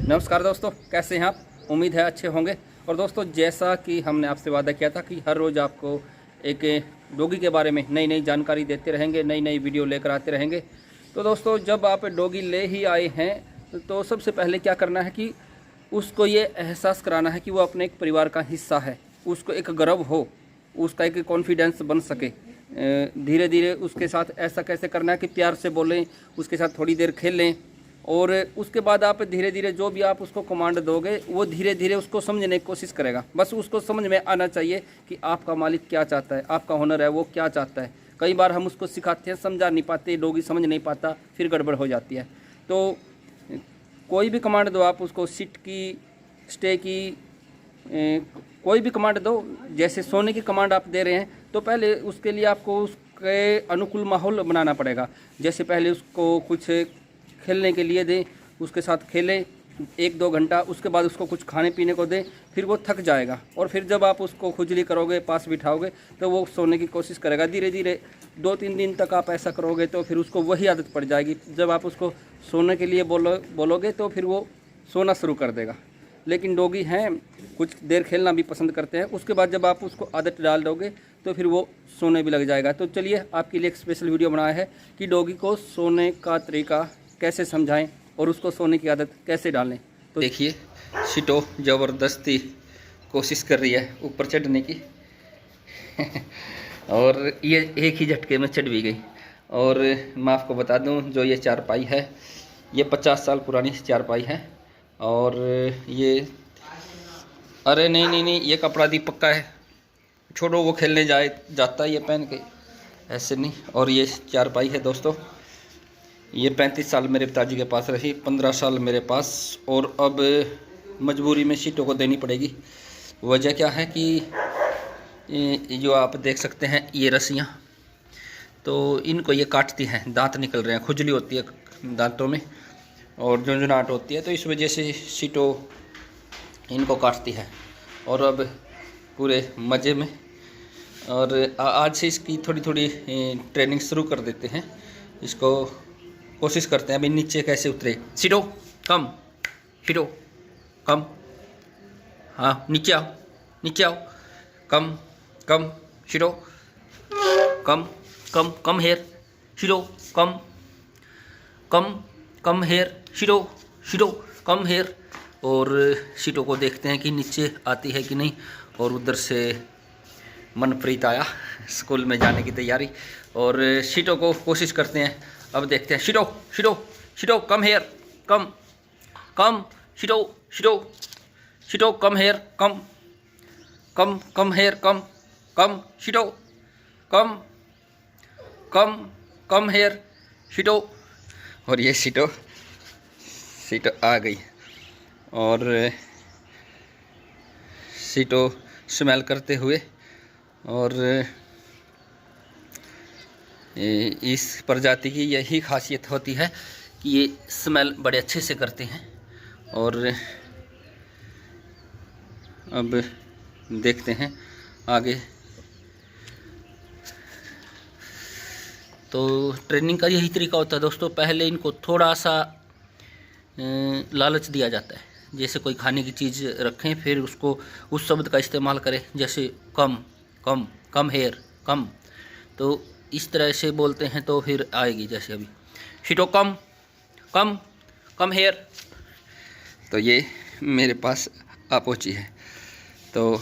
नमस्कार दोस्तों, कैसे हैं आप? उम्मीद है अच्छे होंगे। और दोस्तों, जैसा कि हमने आपसे वादा किया था कि हर रोज़ आपको एक डॉगी के बारे में नई नई जानकारी देते रहेंगे, नई नई वीडियो लेकर आते रहेंगे। तो दोस्तों, जब आप डॉगी ले ही आए हैं तो सबसे पहले क्या करना है कि उसको ये एहसास कराना है कि वो अपने एक परिवार का हिस्सा है। उसको एक गर्व हो, उसका एक कॉन्फिडेंस बन सके। धीरे धीरे उसके साथ ऐसा कैसे करना है कि प्यार से बोलें, उसके साथ थोड़ी देर खेलें, और उसके बाद आप धीरे धीरे जो भी आप उसको कमांड दोगे वो धीरे धीरे उसको समझने की कोशिश करेगा। बस उसको समझ में आना चाहिए कि आपका मालिक क्या चाहता है, आपका हुनर है वो क्या चाहता है। कई बार हम उसको सिखाते हैं, समझा नहीं पाते, डॉगी समझ नहीं पाता, फिर गड़बड़ हो जाती है। तो कोई भी कमांड दो आप उसको, सिट की, स्टे की, कोई भी कमांड दो। जैसे सोने की कमांड आप दे रहे हैं तो पहले उसके लिए आपको उसके अनुकूल माहौल बनाना पड़ेगा। जैसे पहले उसको कुछ खेलने के लिए दें, उसके साथ खेलें 1-2 घंटा, उसके बाद उसको कुछ खाने पीने को दें, फिर वो थक जाएगा। और फिर जब आप उसको खुजली करोगे, पास बिठाओगे तो वो सोने की कोशिश करेगा। धीरे धीरे 2-3 दिन तक आप ऐसा करोगे तो फिर उसको वही आदत पड़ जाएगी। जब आप उसको सोने के लिए बोलोगे तो फिर वो सोना शुरू कर देगा। लेकिन डॉगी हैं, कुछ देर खेलना भी पसंद करते हैं। उसके बाद जब आप उसको आदत डाल दोगे तो फिर वो सोने भी लग जाएगा। तो चलिए, आपके लिए एक स्पेशल वीडियो बनाया है कि डॉगी को सोने का तरीका कैसे समझाएं और उसको सोने की आदत कैसे डालें। तो देखिए, शिटो ज़बरदस्ती कोशिश कर रही है ऊपर चढ़ने की और ये एक ही झटके में चढ़ भी गई। और मैं आपको बता दूं, जो ये चारपाई है ये 50 साल पुरानी चारपाई है। और ये, अरे नहीं नहीं नहीं, ये कपड़ा दी पक्का है, छोड़ो, वो खेलने जाता है ये पहन के, ऐसे नहीं। और ये चारपाई है दोस्तों, ये 35 साल मेरे पिताजी के पास रही, 15 साल मेरे पास, और अब मजबूरी में शीटों को देनी पड़ेगी। वजह क्या है कि जो आप देख सकते हैं ये रस्सियाँ, तो इनको ये काटती हैं, दांत निकल रहे हैं, खुजली होती है दांतों में और झुंझुनाहट होती है, तो इस वजह से शीटो इनको काटती है। और अब पूरे मज़े में, और आज से इसकी थोड़ी थोड़ी ट्रेनिंग शुरू कर देते हैं। इसको कोशिश करते हैं अभी नीचे कैसे उतरे। शीटो कम, शीटो कम, हाँ नीचे आओ, नीचे आओ, कम कम, शीटो कम कम, कम हेयर, शीटो कम कम, कम हेयर, शीटो शीटो कम हेयर। और शीटो को देखते हैं कि नीचे आती है कि नहीं। और उधर से मनप्रीत आया, स्कूल में जाने की तैयारी, और शीटो को कोशिश करते हैं। अब देखते हैं, शीटो शीटो शीटो कम हेयर, कम कम, शीटो शीटो शीटो come here, come come, come here, कम कम, शीटो कम कम, कम हेयर, शीटो। और ये शीटो आ गई। और शीटो स्मेल करते हुए, और इस प्रजाति की यही खासियत होती है कि ये स्मेल बड़े अच्छे से करते हैं। और अब देखते हैं आगे। तो ट्रेनिंग का यही तरीका होता है दोस्तों। पहले इनको थोड़ा सा लालच दिया जाता है, जैसे कोई खाने की चीज़ रखें, फिर उसको उस शब्द का इस्तेमाल करें, जैसे कम कम, कम हेयर, कम। तो इस तरह से बोलते हैं तो फिर आएगी। जैसे अभी शीटो कम कम, कम हेयर। तो ये मेरे पास पहुंची है। तो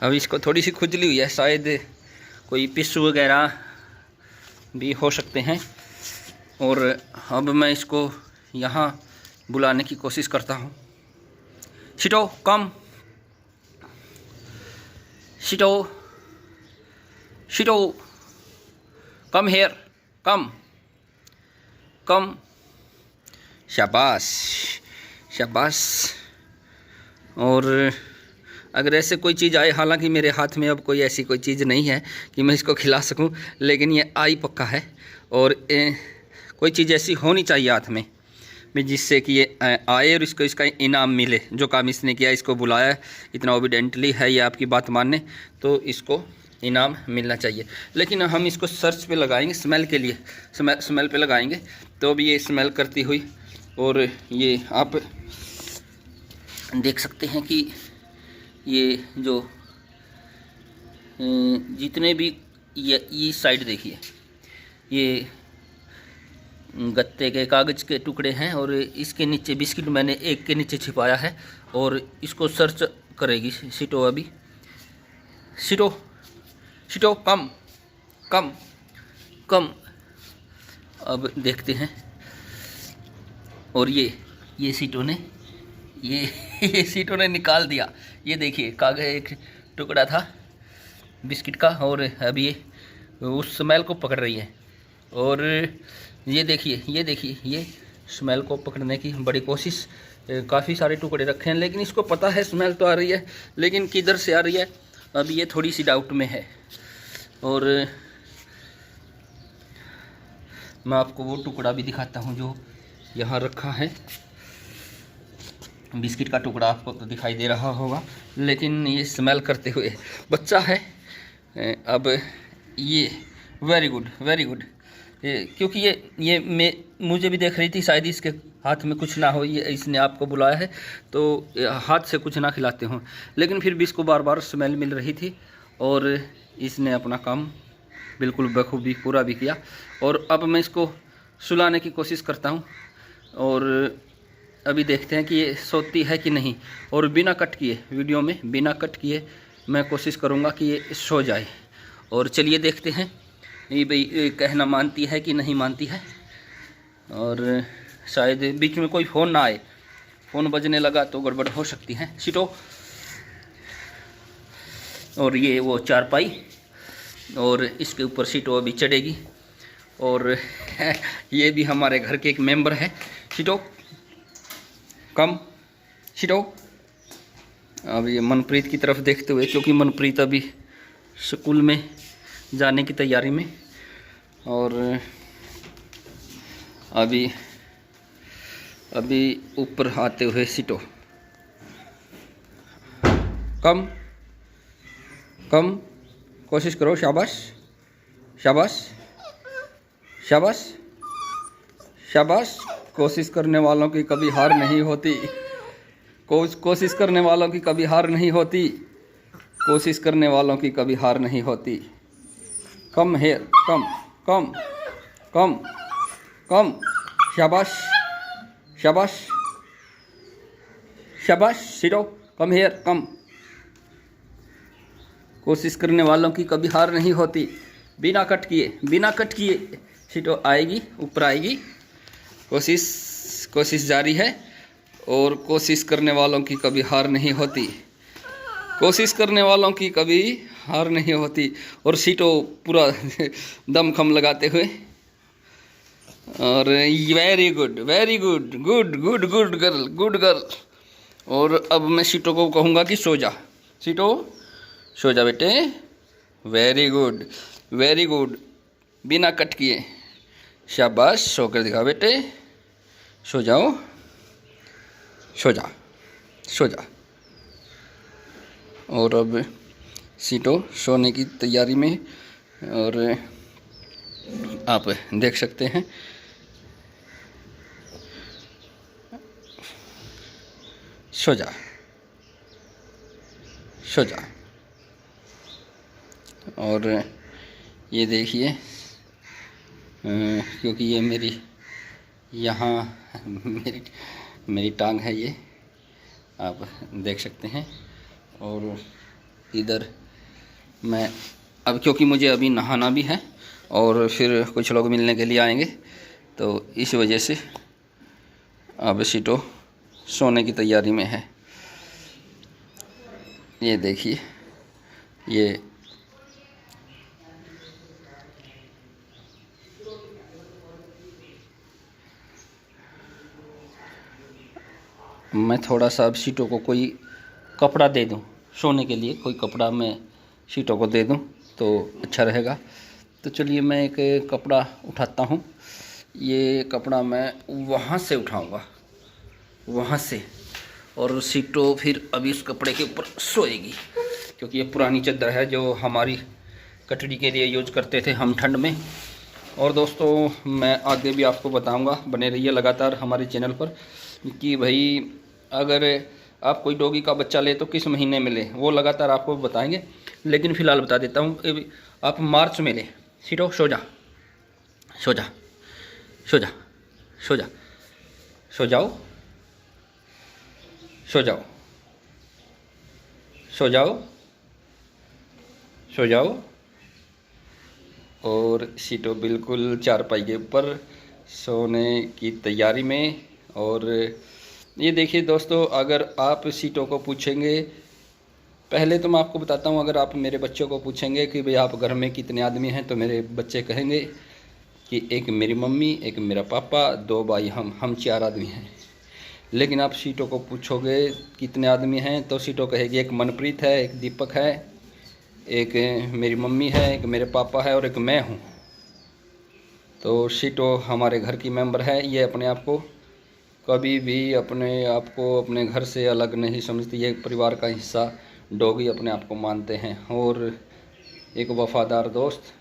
अब इसको थोड़ी सी खुजली हुई है, शायद कोई पिस्सू वगैरह भी हो सकते हैं। और अब मैं इसको यहाँ बुलाने की कोशिश करता हूँ। शीटो कम, शीटो शीटो कम हेयर, कम कम, शाबाश शाबाश। और अगर ऐसे कोई चीज़ आए, हालांकि मेरे हाथ में अब कोई ऐसी कोई चीज़ नहीं है कि मैं इसको खिला सकूं, लेकिन ये आई पक्का है। और कोई चीज़ ऐसी होनी चाहिए हाथ में जिससे कि ये आए और इसको इसका इनाम मिले। जो काम इसने किया, इसको बुलाया, इतना ओबिडेंटली है ये आपकी बात मानने, तो इसको इनाम मिलना चाहिए। लेकिन हम इसको सर्च पे लगाएंगे, स्मेल के लिए, स्मेल पे लगाएंगे, तो भी ये स्मेल करती हुई और ये आप देख सकते हैं कि ये जो जितने भी ये इस साइड देखिए, ये गत्ते के कागज़ के टुकड़े हैं और इसके नीचे बिस्किट मैंने एक के नीचे छिपाया है और इसको सर्च करेगी सीटो। अभी सीटो सीटो कम कम कम। अब देखते हैं। और ये सीटो ने ये सीटो ने निकाल दिया। ये देखिए कागज़ एक टुकड़ा था बिस्किट का और अभी ये उस स्मेल को पकड़ रही है। और ये देखिए ये स्मेल को पकड़ने की बड़ी कोशिश, काफ़ी सारे टुकड़े रखे हैं लेकिन इसको पता है स्मेल तो आ रही है लेकिन किधर से आ रही है अभी ये थोड़ी सी डाउट में है। और मैं आपको वो टुकड़ा भी दिखाता हूँ जो यहाँ रखा है। बिस्किट का टुकड़ा आपको तो दिखाई दे रहा होगा लेकिन ये स्मेल करते हुए बच्चा है। अब ये वेरी गुड क्योंकि ये मुझे भी देख रही थी शायद इसके हाथ में कुछ ना हो, ये इसने आपको बुलाया है तो हाथ से कुछ ना खिलाते हों, लेकिन फिर भी इसको बार बार स्मेल मिल रही थी और इसने अपना काम बिल्कुल बखूबी पूरा भी किया। और अब मैं इसको सुलाने की कोशिश करता हूँ और अभी देखते हैं कि ये सोती है कि नहीं। और बिना कट किए वीडियो में बिना कट किए मैं कोशिश करूँगा कि ये सो जाए। और चलिए देखते हैं ये भाई कहना मानती है कि नहीं मानती है। और शायद बीच में कोई फ़ोन ना आए, फ़ोन बजने लगा तो गड़बड़ हो सकती है। सीटो। और ये वो चारपाई और इसके ऊपर सीटो अभी चढ़ेगी। और ये भी हमारे घर के एक मेंबर है। सीटो कम सीटो। अब ये मनप्रीत की तरफ देखते हुए, क्योंकि मनप्रीत अभी स्कूल में जाने की तैयारी में, और अभी ऊपर आते हुए सीटो कम कम कोशिश करो। शाबाश शाबाश शाबाश शाबाश। कोशिश करने वालों की कभी हार नहीं होती। कोशिश करने वालों की कभी हार नहीं होती। कोशिश करने वालों की कभी हार नहीं होती। कम हेयर कम कम कम कम। शाबाश शाबाश शाबाश। सीटो कम हेयर कम। कोशिश करने वालों की कभी हार नहीं होती। बिना कट किए सीटो आएगी, ऊपर आएगी। कोशिश जारी है और कोशिश करने वालों की कभी हार नहीं होती। कोशिश करने वालों की कभी हार नहीं होती। और सीटो पूरा दमखम लगाते हुए। और वेरी गुड गर्ल। और अब मैं सीटो को कहूँगा कि सो जा। सीटो सो जा बेटे। वेरी गुड बिना कट किए। शाबाश। सो कर दिखा बेटे। सो जाओ, सो जा। और अब सीटो सोने की तैयारी में। और आप देख सकते हैं सो जा। और ये देखिए, क्योंकि ये मेरी यहाँ मेरी टांग है, ये आप देख सकते हैं। और इधर मैं अब, क्योंकि मुझे अभी नहाना भी है और फिर कुछ लोग मिलने के लिए आएंगे, तो इस वजह से अब सीटो सोने की तैयारी में है। ये देखिए, ये मैं थोड़ा सा अब सीटो को कोई कपड़ा दे दूं सोने के लिए। कोई कपड़ा मैं सीटो को दे दूं तो अच्छा रहेगा। तो चलिए मैं एक कपड़ा उठाता हूं। ये कपड़ा मैं वहां से उठाऊंगा, वहां से। और सीटो फिर अभी उस कपड़े के ऊपर सोएगी, क्योंकि ये पुरानी चादर है जो हमारी कटड़ी के लिए यूज करते थे हम ठंड में। और दोस्तों मैं आगे भी आपको बताऊंगा, बने रहिए लगातार हमारे चैनल पर कि भाई अगर आप कोई डॉगी का बच्चा ले तो किस महीने में ले, वो लगातार आपको बताएंगे। लेकिन फ़िलहाल बता देता हूँ, आप मार्च में ले। सीटो, सो जा, सो जा, सो जा, सो जा, सो जाओ, सो जाओ, सो जाओ, सो जाओ। और सीटो बिल्कुल चारपाई के ऊपर सोने की तैयारी में। और ये देखिए दोस्तों, अगर आप सीटो को पूछेंगे, पहले तो मैं आपको बताता हूँ, अगर आप मेरे बच्चों को पूछेंगे कि भाई आप घर में कितने आदमी हैं, तो मेरे बच्चे कहेंगे कि एक मेरी मम्मी, एक मेरा पापा, 2 भाई, हम 4 आदमी हैं। लेकिन आप सीटो को पूछोगे कितने आदमी हैं, तो सीटो कहेगी एक मनप्रीत है, एक दीपक है, एक मेरी मम्मी है, एक मेरे पापा है और एक मैं हूँ। तो सीटो हमारे घर की मेंबर है। ये अपने आप को कभी भी अपने घर से अलग नहीं समझती, ये परिवार का हिस्सा डॉगी अपने आप को मानते हैं। और एक वफ़ादार दोस्त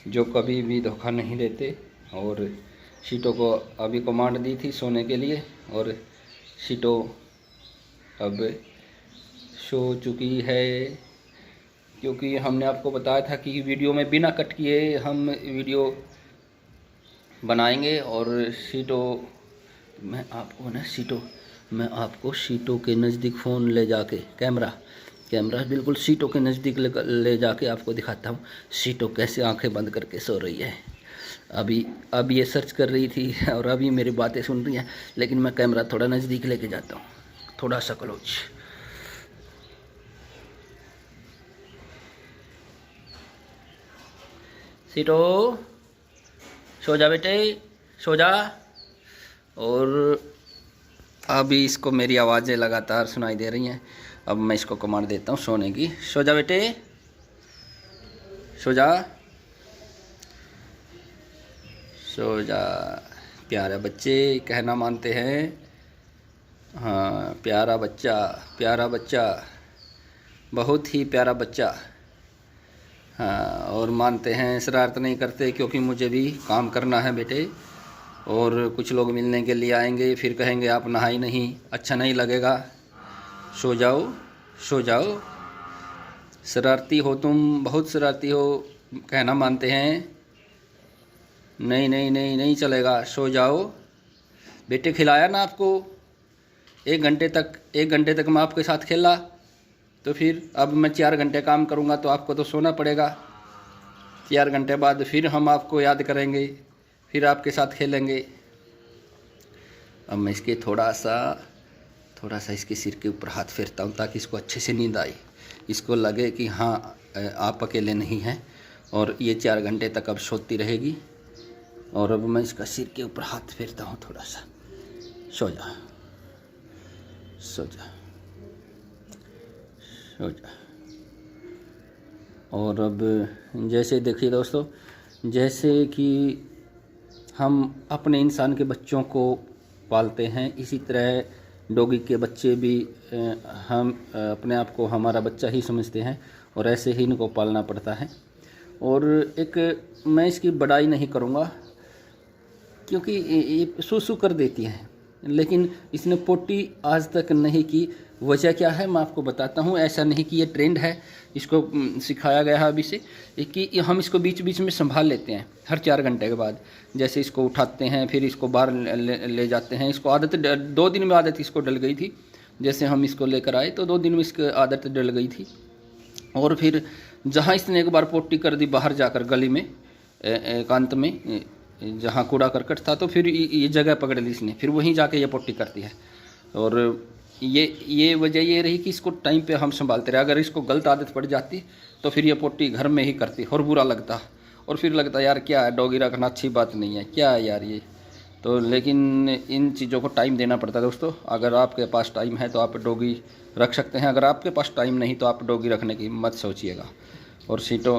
जो कभी भी धोखा नहीं देते। और सीटो को अभी कमांड दी थी सोने के लिए, और सीटो अब सो चुकी है, क्योंकि हमने आपको बताया था कि वीडियो में बिना कट किए हम वीडियो बनाएंगे। और सीटो मैं आपको सीटो के नज़दीक फ़ोन ले जाके कैमरा बिल्कुल सीटो के नज़दीक ले जाके आपको दिखाता हूँ सीटो कैसे आंखें बंद करके सो रही है। अभी ये सर्च कर रही थी और अभी मेरी बातें सुन रही है, लेकिन मैं कैमरा थोड़ा नज़दीक लेके जाता हूँ, थोड़ा सा क्लोज। सीटो सो जा बेटे, सो जा। और अभी इसको मेरी आवाज़ें लगातार सुनाई दे रही हैं। अब मैं इसको कमांड देता हूँ सोने की। सो जा बेटे, सो जा, सो जा। प्यारे बच्चे कहना मानते हैं। हाँ, प्यारा बच्चा, प्यारा बच्चा, बहुत ही प्यारा बच्चा। हाँ, और मानते हैं, शरारत नहीं करते, क्योंकि मुझे भी काम करना है बेटे। और कुछ लोग मिलने के लिए आएंगे, फिर कहेंगे आप नहाई नहीं, अच्छा नहीं लगेगा, सो जाओ, सो जाओ। शरारती हो तुम, बहुत शरारती हो, कहना मानते हैं। नहीं नहीं नहीं नहीं चलेगा, सो जाओ बेटे। खिलाया ना आपको, 1 घंटे तक मैं आपके साथ खेला, तो फिर अब मैं 4 घंटे काम करूँगा, तो आपको तो सोना पड़ेगा। 4 घंटे बाद फिर हम आपको याद करेंगे, फिर आपके साथ खेलेंगे। अब मैं इसके थोड़ा सा इसके सिर के ऊपर हाथ फेरता हूँ, ताकि इसको अच्छे से नींद आए, इसको लगे कि हाँ आप अकेले नहीं हैं, और ये 4 घंटे तक अब सोती रहेगी। और अब मैं इसका सिर के ऊपर हाथ फेरता हूँ थोड़ा सा। सो जा, सो जा, सो जा। और अब जैसे देखिए दोस्तों, जैसे कि हम अपने इंसान के बच्चों को पालते हैं, इसी तरह डॉगी के बच्चे भी हम अपने आप को हमारा बच्चा ही समझते हैं, और ऐसे ही इनको पालना पड़ता है। और एक मैं इसकी बड़ाई नहीं करूँगा, क्योंकि ये सूसू कर देती है, लेकिन इसने पोटी आज तक नहीं की। वजह क्या है मैं आपको बताता हूँ। ऐसा नहीं कि ये ट्रेंड है, इसको सिखाया गया है अभी से, कि हम इसको बीच में संभाल लेते हैं हर 4 घंटे के बाद। जैसे इसको उठाते हैं, फिर इसको बाहर ले जाते हैं। इसको आदत 2 दिन में आदत इसको डल गई थी। जैसे हम इसको लेकर आए तो 2 दिन में इसकी आदत डल गई थी। और फिर जहाँ इसने एक बार पोटी कर दी बाहर जाकर गली में, एकांत में, जहाँ कूड़ा करकट था, तो फिर ये जगह पकड़ ली इसने, फिर वहीं जाके ये पोटी करती है। और ये वजह ये रही कि इसको टाइम पे हम संभालते रहे। अगर इसको गलत आदत पड़ जाती तो फिर ये पोटी घर में ही करती और बुरा लगता, और फिर लगता यार क्या है, डॉगी रखना अच्छी बात नहीं है, क्या है यार ये। तो लेकिन इन चीज़ों को टाइम देना पड़ता है दोस्तों। अगर आपके पास टाइम है तो आप डॉगी रख सकते हैं, अगर आपके पास टाइम नहीं तो आप डॉगी रखने की मत सोचिएगा। और सीटो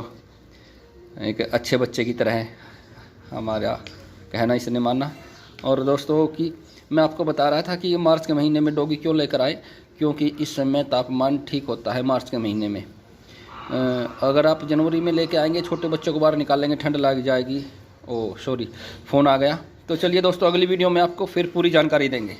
एक अच्छे बच्चे की तरह है, हमारा कहना इसने माना। और दोस्तों कि मैं आपको बता रहा था कि ये मार्च के महीने में डॉगी क्यों लेकर आए, क्योंकि इस समय तापमान ठीक होता है मार्च के महीने में। अगर आप जनवरी में लेके आएंगे, छोटे बच्चों को बाहर निकालेंगे, ठंड लग जाएगी, ओ सॉरी फ़ोन आ गया। तो चलिए दोस्तों, अगली वीडियो में आपको फिर पूरी जानकारी देंगे।